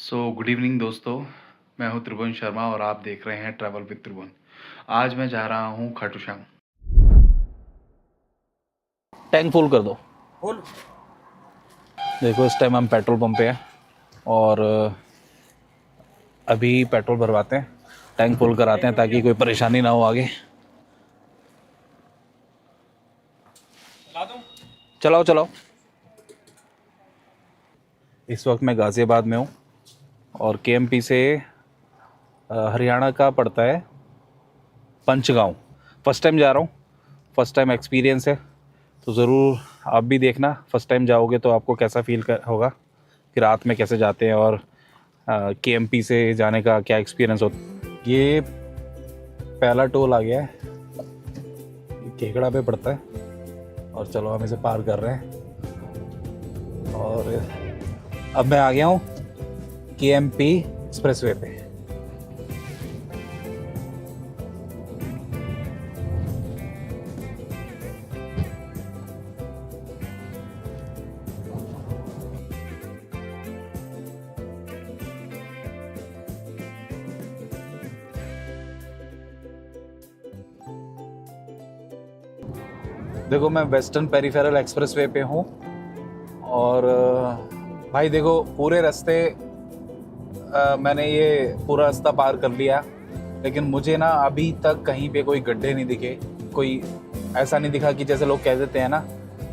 Good evening दोस्तों। मैं हूं त्रिभुवन शर्मा और आप देख रहे हैं ट्रैवल विद त्रिभुवन। आज मैं जा रहा हूं खाटू श्याम। टैंक फुल कर दो। फुल। देखो इस टाइम हम पेट्रोल पंप पे हैं और अभी पेट्रोल भरवाते हैं, टैंक फुल कराते हैं ताकि कोई परेशानी ना हो आगे। चला दूं? चलाओ चलाओ। इस वक्त मैं गाज़ियाबाद में हूँ और केएमपी से हरियाणा का पड़ता है पंचगांव। फर्स्ट टाइम जा रहा हूँ, फर्स्ट टाइम एक्सपीरियंस है, तो ज़रूर आप भी देखना। फर्स्ट टाइम जाओगे तो आपको कैसा फील होगा कि रात में कैसे जाते हैं और केएमपी से जाने का क्या एक्सपीरियंस होता। ये पहला टोल आ गया है, केकड़ा पे पड़ता है और चलो हम इसे पार कर रहे हैं। और अब मैं आ गया हूँ केएमपी एक्सप्रेसवे पे। देखो मैं वेस्टर्न पेरिफेरल एक्सप्रेसवे पे हूँ और भाई देखो पूरे रास्ते मैंने ये पूरा रास्ता पार कर लिया, लेकिन मुझे ना अभी तक कहीं पे कोई गड्ढे नहीं दिखे। कोई ऐसा नहीं दिखा कि जैसे लोग कह देते हैं ना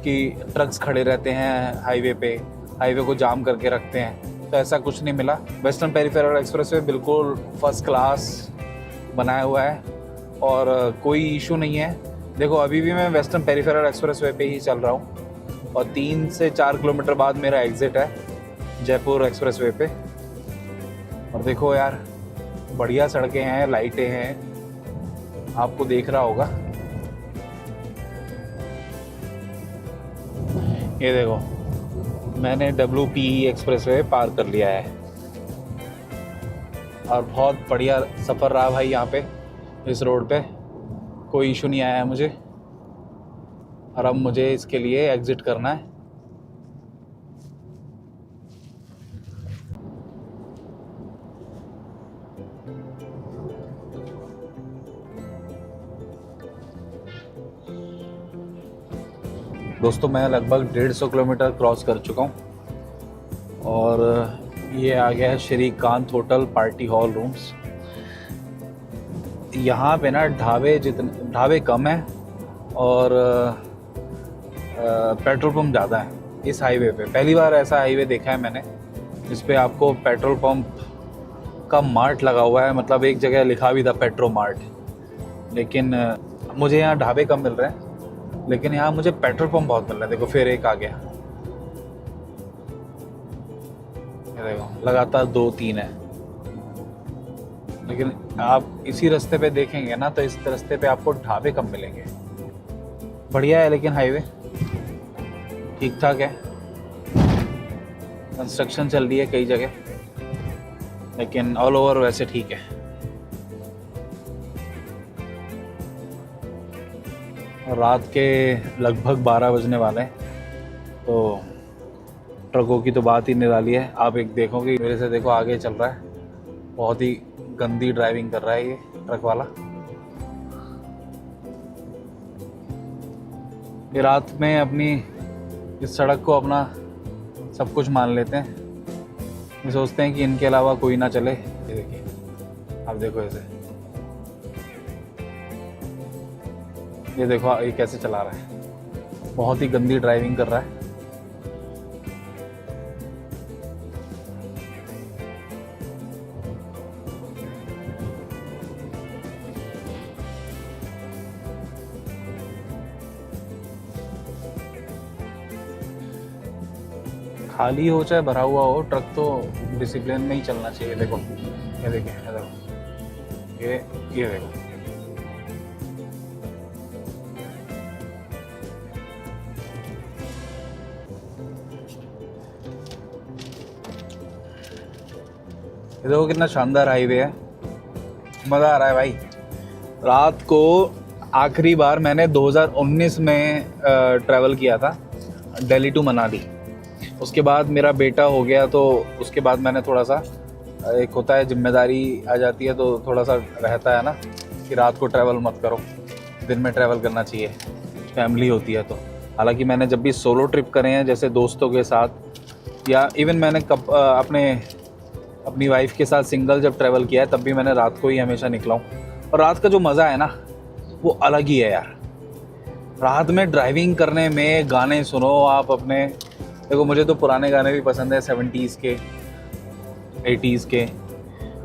कि ट्रक्स खड़े रहते हैं हाईवे को जाम करके रखते हैं, तो ऐसा कुछ नहीं मिला। वेस्टर्न पेरिफेरल एक्सप्रेसवे बिल्कुल फर्स्ट क्लास बनाया हुआ है और कोई इशू नहीं है। देखो अभी भी मैं वेस्टर्न पेरिफेरल एक्सप्रेसवे पे ही चल रहा हूँ और 3 से 4 किलोमीटर बाद मेरा एग्ज़िट है जयपुर एक्सप्रेसवे पे। और देखो यार बढ़िया सड़कें हैं, लाइटें हैं, आपको देख रहा होगा। ये देखो मैंने WPE एक्सप्रेसवे पार कर लिया है और बहुत बढ़िया सफ़र रहा भाई। यहाँ पे इस रोड पे कोई इशू नहीं आया है मुझे और अब मुझे इसके लिए एग्ज़िट करना है। दोस्तों मैं लगभग 150 किलोमीटर क्रॉस कर चुका हूँ और ये आ गया है Shrikant hotel party hall rooms. यहाँ पे ना ढाबे कम हैं और पेट्रोल पंप ज़्यादा है इस हाईवे पे। पहली बार ऐसा हाईवे देखा है मैंने जिस पे आपको पेट्रोल पंप का मार्ट लगा हुआ है, मतलब एक जगह लिखा भी था पेट्रो मार्ट। लेकिन मुझे यहाँ ढाबे कम मिल रहे हैं, लेकिन यहाँ मुझे पेट्रोल पंप बहुत मिल रहा है। देखो फिर एक आ गया, ये देखो लगातार 2-3 है। लेकिन आप इसी रास्ते पे देखेंगे ना तो इस रास्ते पे आपको ढाबे कम मिलेंगे। बढ़िया है लेकिन हाईवे ठीक ठाक है। कंस्ट्रक्शन चल रही है कई जगह, लेकिन ऑल ओवर वैसे ठीक है। रात के लगभग 12 बजने वाले हैं, तो ट्रकों की तो बात ही निराली है। आप एक देखोगे मेरे से, देखो आगे चल रहा है, बहुत ही गंदी ड्राइविंग कर रहा है ये ट्रक वाला। ये रात में अपनी इस सड़क को अपना सब कुछ मान लेते हैं, ये सोचते हैं कि इनके अलावा कोई ना चले। ये देखिए, आप देखो ऐसे, ये देखो ये कैसे चला रहा है, बहुत ही गंदी ड्राइविंग कर रहा है। खाली हो चाहे भरा हुआ हो, ट्रक तो डिसिप्लिन में ही चलना चाहिए। देखो ये देखिए, ये देखो, ये देखो, ये देखो कितना शानदार हाईवे है, मज़ा आ रहा है भाई। रात को आखिरी बार मैंने 2019 में ट्रैवल किया था दिल्ली टू मनाली, उसके बाद मेरा बेटा हो गया, तो उसके बाद मैंने थोड़ा सा, एक होता है जिम्मेदारी आ जाती है, तो थोड़ा सा रहता है ना कि रात को ट्रैवल मत करो, दिन में ट्रैवल करना चाहिए, फैमिली होती है तो। हालांकि मैंने जब भी सोलो ट्रिप करे हैं, जैसे दोस्तों के साथ, या इवन मैंने अपनी वाइफ के साथ सिंगल जब ट्रैवल किया है, तब भी मैंने रात को ही हमेशा निकला हूँ। और रात का जो मज़ा है ना, वो अलग ही है यार। रात में ड्राइविंग करने में गाने सुनो आप अपने। देखो मुझे तो पुराने गाने भी पसंद है, 70s के, 80s के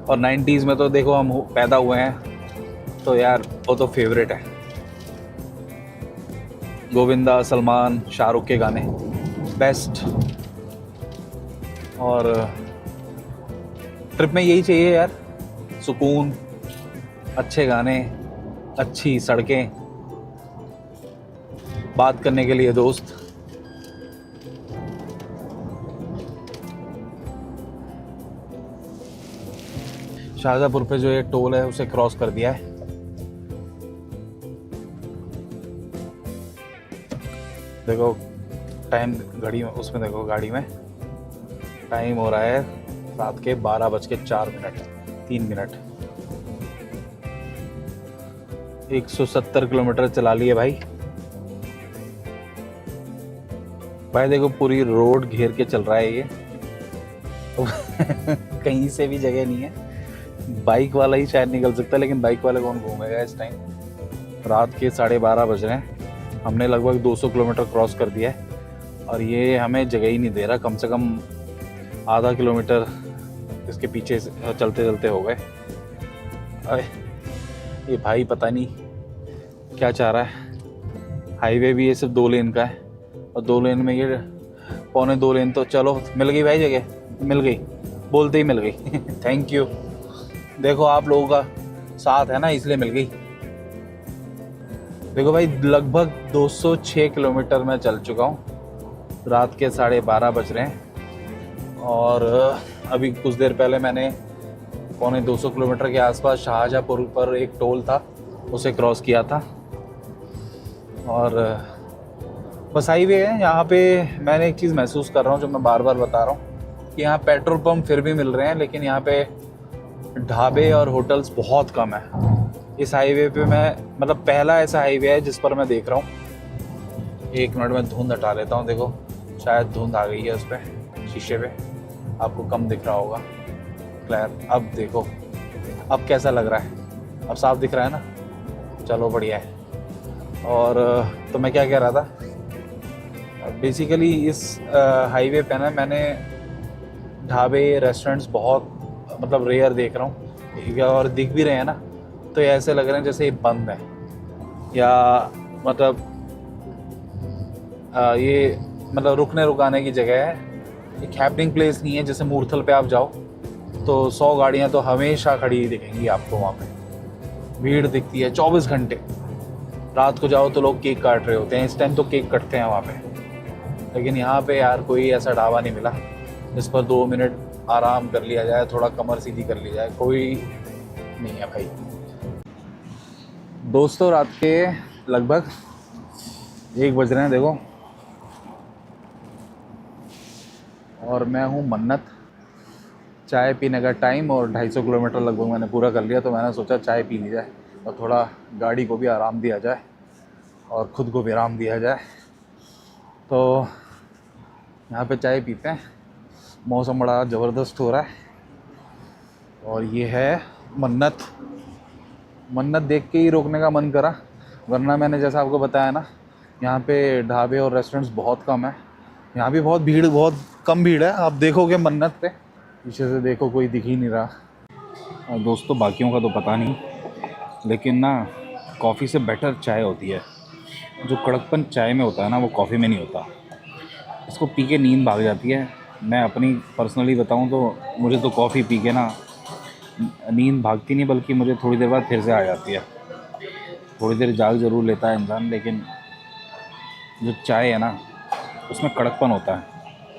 और 90s में तो देखो हम पैदा हुए हैं, तो यार वो तो फेवरेट है। गोविंदा, सलमान, शाहरुख के गाने बेस्ट। और ट्रिप में यही चाहिए यार, सुकून, अच्छे गाने, अच्छी सड़कें, बात करने के लिए दोस्त। शाहजहाँपुर पे जो ये टोल है उसे क्रॉस कर दिया है। देखो टाइम घड़ी में, उसमें देखो गाड़ी में टाइम हो रहा है रात के 12:04, 170 किलोमीटर चला लिए भाई। भाई देखो पूरी रोड घेर के चल रहा है ये कहीं से भी जगह नहीं है। बाइक वाला ही शायद निकल सकता है, लेकिन बाइक वाले कौन घूमेगा इस टाइम। रात के 12:30 बज रहे हैं, हमने लगभग 200 किलोमीटर क्रॉस कर दिया है और ये हमें जगह ही नहीं दे रहा। कम से कम आधा किलोमीटर इसके पीछे चलते चलते हो गए। अरे ये भाई पता नहीं क्या चाह रहा है। हाईवे भी ये सिर्फ 2 लेन का है और 2 लेन में ये 1.25 लेन। तो चलो मिल गई भाई जगह, मिल गई, बोलते ही मिल गई थैंक यू। देखो आप लोगों का साथ है ना, इसलिए मिल गई। देखो भाई लगभग 206 किलोमीटर मैं चल चुका हूँ। रात के 12:30 बज रहे हैं और अभी कुछ देर पहले मैंने 250 किलोमीटर के आसपास शाहजहाँपुर पर एक टोल था, उसे क्रॉस किया था। और बस हाईवे है यहाँ पे। मैंने एक चीज़ महसूस कर रहा हूँ जो मैं बार बार बता रहा हूँ कि यहाँ पेट्रोल पंप फिर भी मिल रहे हैं, लेकिन यहाँ पे ढाबे और होटल्स बहुत कम है। इस हाईवे पे मैं मतलब पहला ऐसा हाईवे है जिस पर मैं देख रहा हूँ। 1 मिनट में धुंध हटा लेता हूँ। देखो शायद धुंध आ गई है उस पर, शीशे पे आपको कम दिख रहा होगा क्लियर। अब देखो अब कैसा लग रहा है, अब साफ दिख रहा है ना, चलो बढ़िया है। और तो मैं क्या कह रहा था, बेसिकली इस हाईवे पे ना मैंने ढाबे रेस्टोरेंट्स बहुत मतलब रेयर देख रहा हूँ, और दिख भी रहे हैं ना तो ये ऐसे लग रहे हैं जैसे ये बंद है, या मतलब ये मतलब रुकने रुकाने की जगह है, एक हैपनिंग प्लेस नहीं है। जैसे मूर्थल पे आप जाओ तो 100 गाड़ियाँ तो हमेशा खड़ी दिखेंगी आपको वहाँ पे, भीड़ दिखती है 24 घंटे। रात को जाओ तो लोग केक काट रहे होते हैं, इस टाइम तो केक कटते हैं वहाँ पे। लेकिन यहाँ पे यार कोई ऐसा ढाबा नहीं मिला जिस पर 2 मिनट आराम कर लिया जाए, थोड़ा कमर सीधी कर ली जाए, कोई नहीं है भाई। दोस्तों रात के लगभग 1 बज रहे हैं देखो, और मैं हूँ मन्नत। चाय पीने का टाइम और 250 किलोमीटर लगभग मैंने पूरा कर लिया, तो मैंने सोचा चाय पी ली जाए और थोड़ा गाड़ी को भी आराम दिया जाए और ख़ुद को भी आराम दिया जाए। तो यहाँ पे चाय पीते हैं। मौसम बड़ा ज़बरदस्त हो रहा है और ये है मन्नत। मन्नत देख के ही रोकने का मन करा, वरना मैंने जैसा आपको बताया ना, यहाँ पे ढाबे और रेस्टोरेंट्स बहुत कम है। यहाँ भी बहुत कम भीड़ है। आप देखोगे मन्नत पे, पीछे से देखो कोई दिख ही नहीं रहा। और दोस्तों बाकियों का तो पता नहीं, लेकिन ना कॉफ़ी से बेटर चाय होती है। जो कड़कपन चाय में होता है ना, वो कॉफ़ी में नहीं होता। इसको पी के नींद भाग जाती है। मैं अपनी पर्सनली बताऊं तो मुझे तो कॉफ़ी पी के ना नींद भागती नहीं, बल्कि मुझे थोड़ी देर बाद फिर से आ जाती है। थोड़ी देर जाग ज़रूर लेता है इंसान, लेकिन जो चाय है ना उसमें कड़कपन होता है,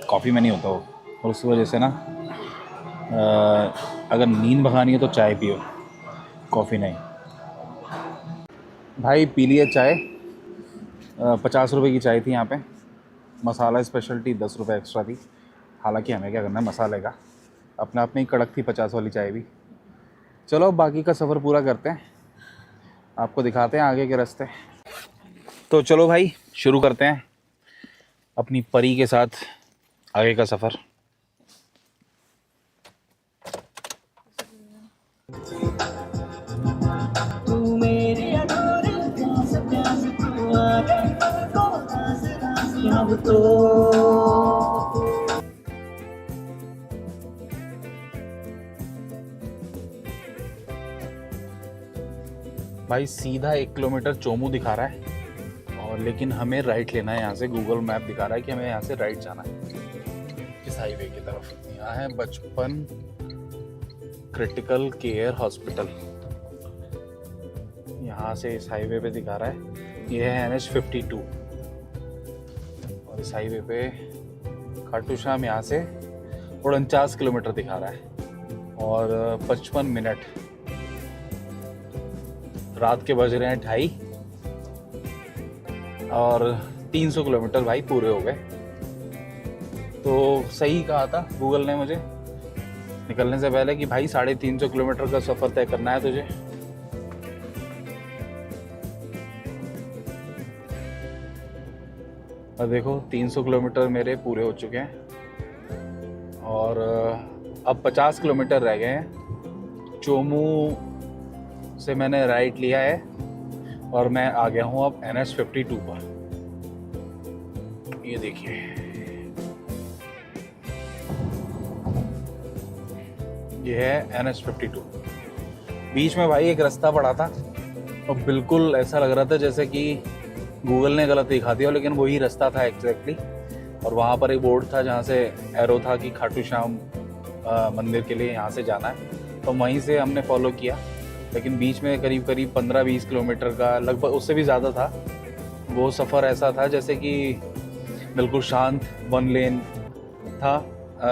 कॉफ़ी में नहीं होता वो। और उस वजह से ना अगर नींद भगानी है तो चाय पियो, कॉफ़ी नहीं। भाई पी लिए चाय, 50 रुपए की चाय थी यहाँ पे। मसाला स्पेशलिटी 10 रुपये एक्स्ट्रा थी। हालांकि हमें क्या करना है मसाले का, अपने आप में ही कड़क थी 50 वाली चाय भी। चलो बाकी का सफ़र पूरा करते हैं, आपको दिखाते हैं आगे के रास्ते। तो चलो भाई शुरू करते हैं अपनी परी के साथ आगे का सफ़र। भाई सीधा 1 किलोमीटर चोमू दिखा रहा है, और लेकिन हमें राइट लेना है यहाँ से। गूगल मैप दिखा रहा है कि हमें यहाँ से राइट जाना है इस हाईवे की तरफ। यहाँ है बचपन क्रिटिकल केयर हॉस्पिटल, यहाँ से इस हाईवे पे दिखा रहा है। ये है NH52, और इस हाईवे पे खाटू श्याम यहाँ से 49 किलोमीटर दिखा रहा है, और 55 मिनट। रात के बज रहे हैं 2:30, और 300 किलोमीटर भाई पूरे हो गए। तो सही कहा था गूगल ने मुझे निकलने से पहले कि भाई 350 किलोमीटर का सफ़र तय करना है तुझे। और देखो 300 किलोमीटर मेरे पूरे हो चुके हैं, और अब 50 किलोमीटर रह गए हैं। चोमू से मैंने राइट लिया है, और मैं आ गया हूँ अब NH52 पर। ये देखिए, ये है NH52। बीच में भाई एक रास्ता पड़ा था, और बिल्कुल ऐसा लग रहा था जैसे कि गूगल ने गलत दिखा दिया, लेकिन वही रास्ता था एग्जैक्टली। और वहाँ पर एक बोर्ड था जहाँ से एरो था कि खाटू श्याम मंदिर के लिए यहाँ से जाना है, तो वहीं से हमने फॉलो किया। लेकिन बीच में करीब 15-20 किलोमीटर का, लगभग उससे भी ज़्यादा था, वो सफ़र ऐसा था जैसे कि बिल्कुल शांत 1 लेन था,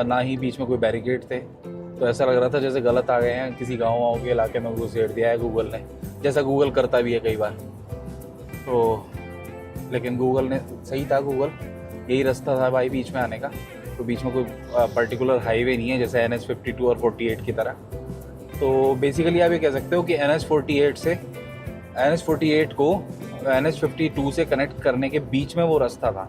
ना ही बीच में कोई बैरिकेड थे। तो ऐसा लग रहा था जैसे गलत आ गए हैं, किसी गाँव के इलाके में घुसेड़ दिया है गूगल ने, जैसा गूगल करता भी है कई बार। तो लेकिन गूगल ने सही था, गूगल यही रास्ता था भाई बीच में आने का। तो बीच में कोई पर्टिकुलर हाईवे नहीं है जैसे NH52 और 48 की तरह। तो बेसिकली आप ये कह सकते हो कि NH48 को NH52 से कनेक्ट करने के बीच में वो रास्ता था।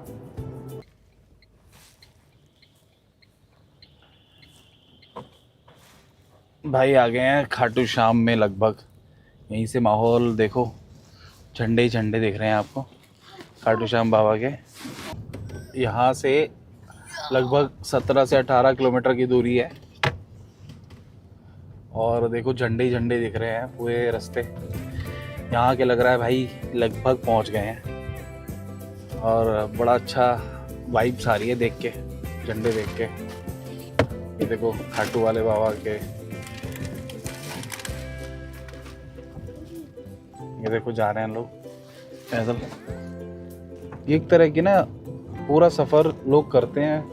भाई आ गए हैं खाटू श्याम में लगभग। यहीं से माहौल देखो, झंडे ही झंडे दिख रहे हैं आपको खाटू श्याम बाबा के। यहाँ से लगभग 17 से 18 किलोमीटर की दूरी है, और देखो झंडे ही झंडे दिख रहे हैं पूरे रास्ते। यहाँ के लग रहा है भाई लगभग पहुँच गए हैं, और बड़ा अच्छा वाइब्स आ रही है देख के, झंडे देख के। ये देखो खाटू वाले बाबा के, ये देखो जा रहे हैं लोग पैदल। एक तरह की ना पूरा सफ़र लोग करते हैं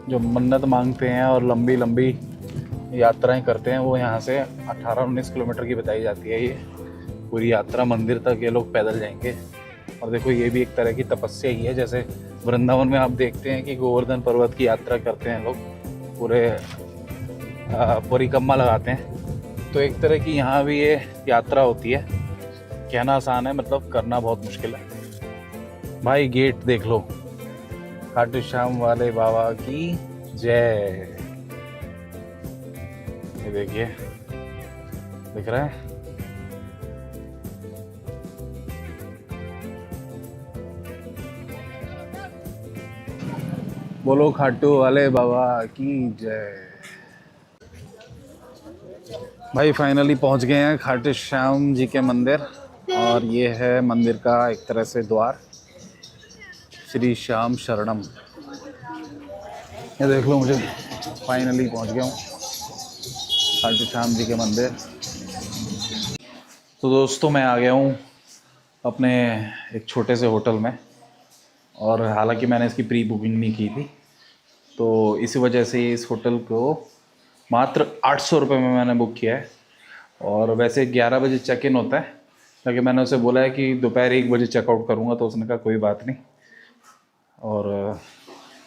जो मन्नत मांगते हैं और लंबी लंबी यात्राएं करते हैं, वो यहाँ से 18-19 किलोमीटर की बताई जाती है। ये पूरी यात्रा मंदिर तक ये लोग पैदल जाएंगे। और देखो ये भी एक तरह की तपस्या ही है, जैसे वृंदावन में आप देखते हैं कि गोवर्धन पर्वत की यात्रा करते हैं लोग, पूरे परिक्रमा लगाते हैं। तो एक तरह की यहाँ भी ये यात्रा होती है। कहना आसान है, मतलब करना बहुत मुश्किल है। भाई गेट देख लो, खाटू श्याम वाले बाबा की जय। ये देखिए दिख रहा है। बोलो खाटू वाले बाबा की जय। भाई फाइनली पहुंच गए हैं खाटू श्याम जी के मंदिर, और ये है मंदिर का एक तरह से द्वार, श्री श्याम शरणम। ये देख लो, मुझे फाइनली पहुंच गया हूँ खाटू श्याम जी के मंदिर। तो दोस्तों मैं आ गया हूँ अपने एक छोटे से होटल में, और हालांकि मैंने इसकी प्री बुकिंग नहीं की थी, तो इसी वजह से इस होटल को मात्र 800 रुपये में मैंने बुक किया है। और वैसे 11 बजे चेक इन होता है, लेकिन मैंने उसे बोला है कि दोपहर 1 बजे चेकआउट करूँगा, तो उसने कहा कोई बात नहीं। और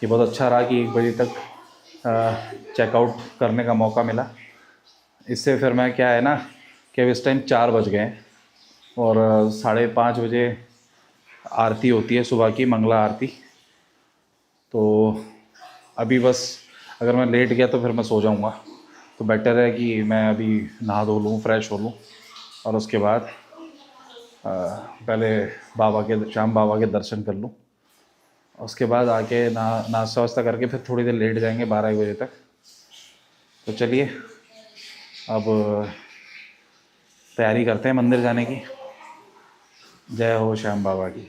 ये बहुत अच्छा रहा कि 1 बजे तक चेकआउट करने का मौका मिला। इससे फिर मैं क्या है ना कि अब इस टाइम 4 बज गए हैं और 5:30 बजे आरती होती है सुबह की, मंगला आरती। तो अभी बस अगर मैं लेट गया तो फिर मैं सो जाऊंगा, तो बेटर है कि मैं अभी नहा धो लूँ, फ्रेश हो लूँ और उसके बाद पहले श्याम बाबा के दर्शन कर लूँ। उसके बाद आके नाश्ता वास्ता करके फिर थोड़ी देर लेट जाएंगे 12 बजे तक। तो चलिए अब तैयारी करते हैं मंदिर जाने की। जय हो श्याम बाबा की।